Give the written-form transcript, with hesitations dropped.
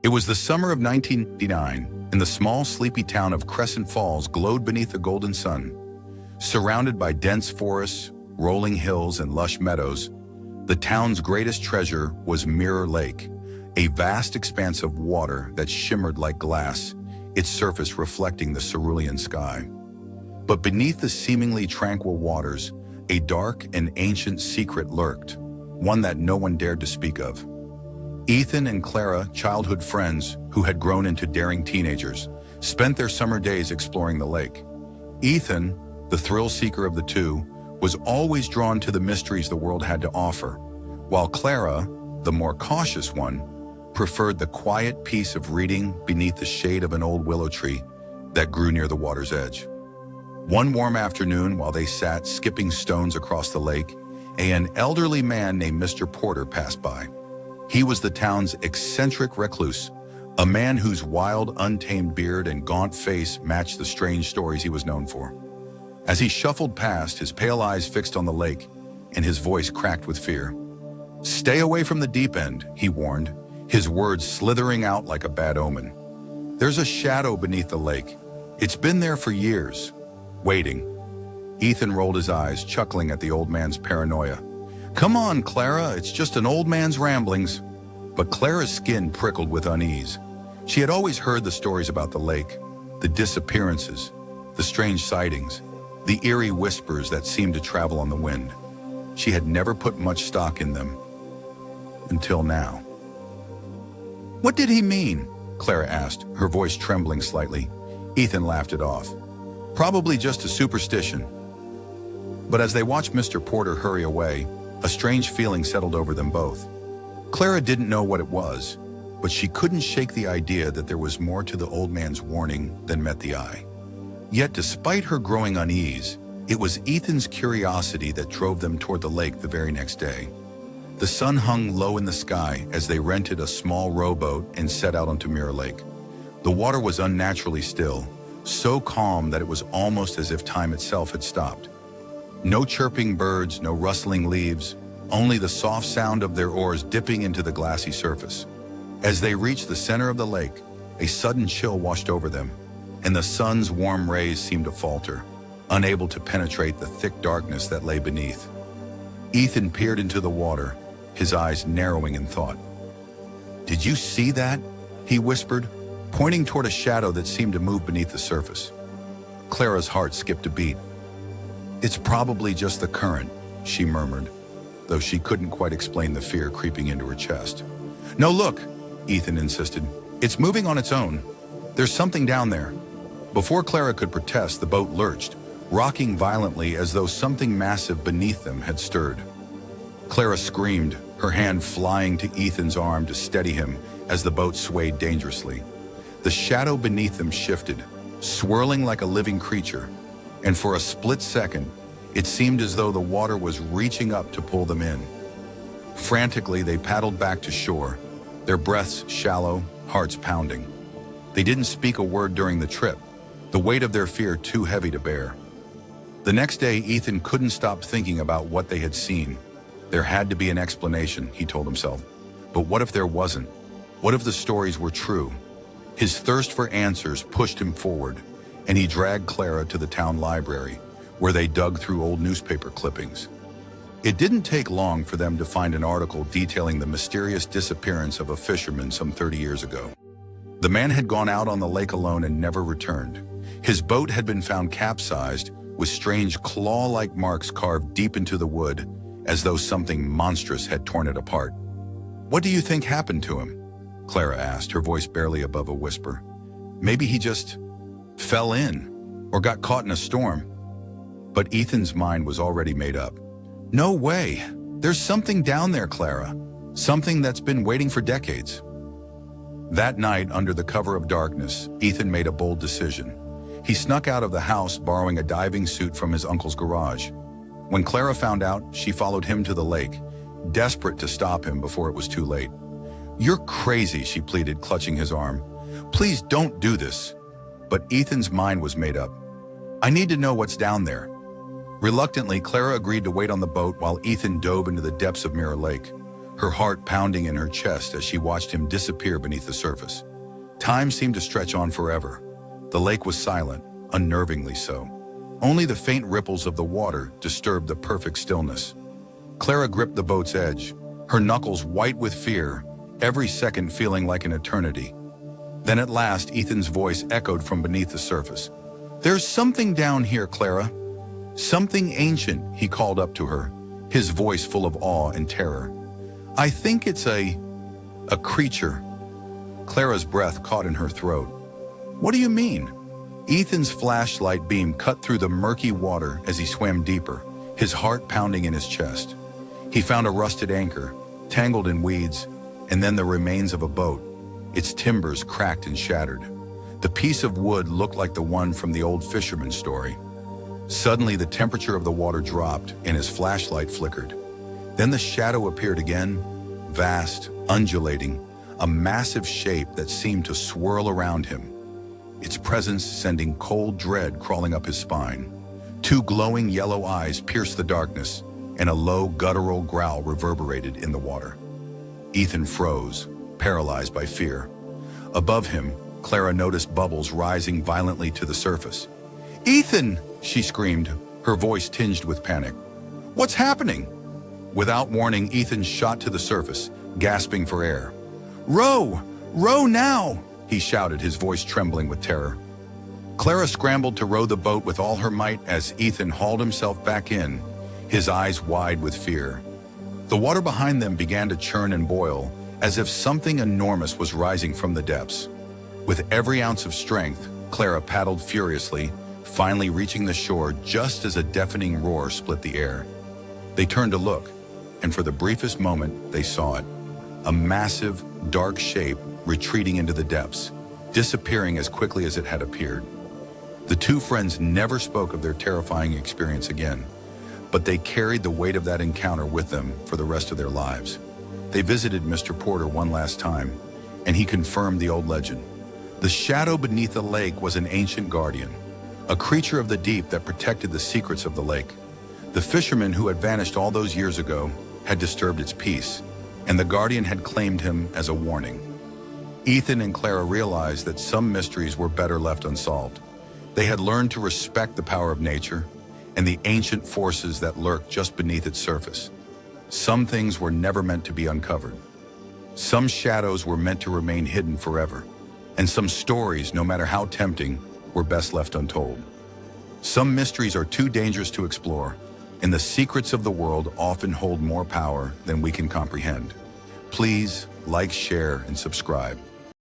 It was the summer of 1989, and the small, sleepy town of Crescent Falls glowed beneath the golden sun. Surrounded by dense forests, rolling hills, and lush meadows, the town's greatest treasure was Mirror Lake, a vast expanse of water that shimmered like glass, its surface reflecting the cerulean sky. But beneath the seemingly tranquil waters, a dark and ancient secret lurked, one that no one dared to speak of. Ethan and Clara, childhood friends who had grown into daring teenagers, spent their summer days exploring the lake. Ethan, the thrill seeker of the two, was always drawn to the mysteries the world had to offer, while Clara, the more cautious one, preferred the quiet peace of reading beneath the shade of an old willow tree that grew near the water's edge. One warm afternoon, while they sat skipping stones across the lake, an elderly man named Mr. Porter passed by. He was the town's eccentric recluse, a man whose wild, untamed beard and gaunt face matched the strange stories he was known for. As he shuffled past, his pale eyes fixed on the lake, and his voice cracked with fear. "Stay away from the deep end," he warned, his words slithering out like a bad omen. "There's a shadow beneath the lake. It's been there for years, waiting." Ethan rolled his eyes, chuckling at the old man's paranoia. "Come on, Clara, it's just an old man's ramblings." But Clara's skin prickled with unease. She had always heard the stories about the lake, the disappearances, the strange sightings, the eerie whispers that seemed to travel on the wind. She had never put much stock in them. Until now. "What did he mean?" Clara asked, her voice trembling slightly. Ethan laughed it off. "Probably just a superstition." But as they watched Mr. Porter hurry away, a strange feeling settled over them both. Clara didn't know what it was, but she couldn't shake the idea that there was more to the old man's warning than met the eye. Yet despite her growing unease, it was Ethan's curiosity that drove them toward the lake the very next day. The sun hung low in the sky as they rented a small rowboat and set out onto Mirror Lake. The water was unnaturally still, so calm that it was almost as if time itself had stopped. No chirping birds, no rustling leaves, only the soft sound of their oars dipping into the glassy surface. As they reached the center of the lake, a sudden chill washed over them, and the sun's warm rays seemed to falter, unable to penetrate the thick darkness that lay beneath. Ethan peered into the water, his eyes narrowing in thought. "Did you see that?" he whispered, pointing toward a shadow that seemed to move beneath the surface. Clara's heart skipped a beat. "It's probably just the current," she murmured, though she couldn't quite explain the fear creeping into her chest. "No, look," Ethan insisted. "It's moving on its own. There's something down there." Before Clara could protest, the boat lurched, rocking violently as though something massive beneath them had stirred. Clara screamed, her hand flying to Ethan's arm to steady him as the boat swayed dangerously. The shadow beneath them shifted, swirling like a living creature, and for a split second, it seemed as though the water was reaching up to pull them in. Frantically, they paddled back to shore, their breaths shallow, hearts pounding. They didn't speak a word during the trip, the weight of their fear too heavy to bear. The next day, Ethan couldn't stop thinking about what they had seen. There had to be an explanation, he told himself. But what if there wasn't? What if the stories were true? His thirst for answers pushed him forward, and he dragged Clara to the town library, where they dug through old newspaper clippings. It didn't take long for them to find an article detailing the mysterious disappearance of a fisherman some 30 years ago. The man had gone out on the lake alone and never returned. His boat had been found capsized, with strange claw-like marks carved deep into the wood, as though something monstrous had torn it apart. "What do you think happened to him?" Clara asked, her voice barely above a whisper. "Maybe he just fell in, or got caught in a storm." But Ethan's mind was already made up. "No way! There's something down there, Clara. Something that's been waiting for decades." That night, under the cover of darkness, Ethan made a bold decision. He snuck out of the house, borrowing a diving suit from his uncle's garage. When Clara found out, she followed him to the lake, desperate to stop him before it was too late. "You're crazy," she pleaded, clutching his arm. "Please don't do this." But Ethan's mind was made up. "I need to know what's down there." Reluctantly, Clara agreed to wait on the boat while Ethan dove into the depths of Mirror Lake. her heart pounding in her chest as she watched him disappear beneath the surface. Time seemed to stretch on forever. The lake was silent, unnervingly so. Only the faint ripples of the water disturbed the perfect stillness. Clara gripped the boat's edge, her knuckles white with fear, every second feeling like an eternity. Then at last, Ethan's voice echoed from beneath the surface. "There's something down here, Clara. Something ancient," he called up to her, his voice full of awe and terror. "I think it's a creature." Clara's breath caught in her throat. "What do you mean?" Ethan's flashlight beam cut through the murky water as he swam deeper, his heart pounding in his chest. He found a rusted anchor, tangled in weeds, and then the remains of a boat, its timbers cracked and shattered. The piece of wood looked like the one from the old fisherman's story. Suddenly, the temperature of the water dropped and his flashlight flickered. Then the shadow appeared again, vast, undulating, a massive shape that seemed to swirl around him, its presence sending cold dread crawling up his spine. Two glowing yellow eyes pierced the darkness, and a low, guttural growl reverberated in the water. Ethan froze, paralyzed by fear. Above him, Clara noticed bubbles rising violently to the surface. "Ethan!" she screamed, her voice tinged with panic. "What's happening?" Without warning, Ethan shot to the surface, gasping for air. "Row! Row now!" he shouted, his voice trembling with terror. Clara scrambled to row the boat with all her might as Ethan hauled himself back in, his eyes wide with fear. The water behind them began to churn and boil, as if something enormous was rising from the depths. With every ounce of strength, Clara paddled furiously, finally reaching the shore just as a deafening roar split the air. They turned to look, and for the briefest moment, they saw it. A massive, dark shape retreating into the depths, disappearing as quickly as it had appeared. The two friends never spoke of their terrifying experience again, but they carried the weight of that encounter with them for the rest of their lives. They visited Mr. Porter one last time, and he confirmed the old legend. The shadow beneath the lake was an ancient guardian, a creature of the deep that protected the secrets of the lake. The fisherman who had vanished all those years ago had disturbed its peace, and the guardian had claimed him as a warning. Ethan and Clara realized that some mysteries were better left unsolved. They had learned to respect the power of nature and the ancient forces that lurk just beneath its surface. Some things were never meant to be uncovered. Some shadows were meant to remain hidden forever, and some stories, no matter how tempting, were best left untold. Some mysteries are too dangerous to explore, and the secrets of the world often hold more power than we can comprehend. Please like, share, and subscribe.